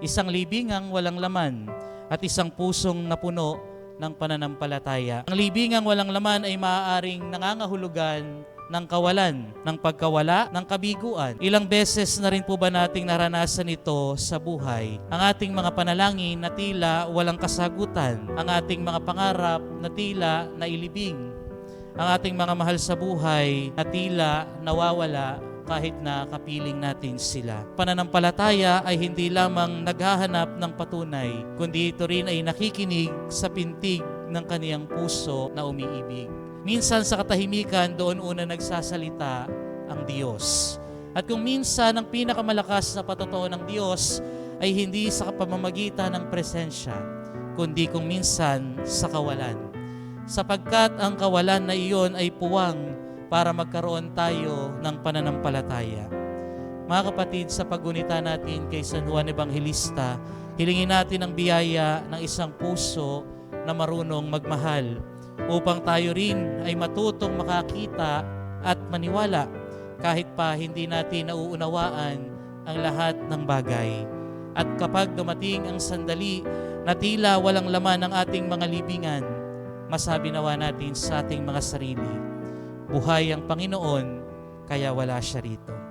isang libingang walang laman, at isang pusong napuno ng pananampalataya. Ang libingang walang laman ay maaaring nangangahulugan ng kawalan, ng pagkawala, ng kabiguan. Ilang beses na rin po ba nating naranasan ito sa buhay? Ang ating mga panalangin na tila walang kasagutan, ang ating mga pangarap na tila nailibing, ang ating mga mahal sa buhay na tila nawawala kahit na kapiling natin sila. Pananampalataya ay hindi lamang naghahanap ng patunay, kundi ito rin ay nakikinig sa pintig ng kaniyang puso na umiibig. Minsan sa katahimikan, doon una nagsasalita ang Diyos. At kung minsan ang pinakamalakas na patotoo ng Diyos ay hindi sa pamamagitan ng presensya, kundi kung minsan sa kawalan. Sapagkat ang kawalan na iyon ay puwang para magkaroon tayo ng pananampalataya. Mga kapatid, sa paggunita natin kay San Juan Evangelista, hilingin natin ang biyaya ng isang puso na marunong magmahal, upang tayo rin ay matutong makakita at maniwala kahit pa hindi natin nauunawaan ang lahat ng bagay. At kapag dumating ang sandali na tila walang laman ang ating mga libingan, masabi nawa natin sa ating mga sarili, buhay ang Panginoon, kaya wala siya rito.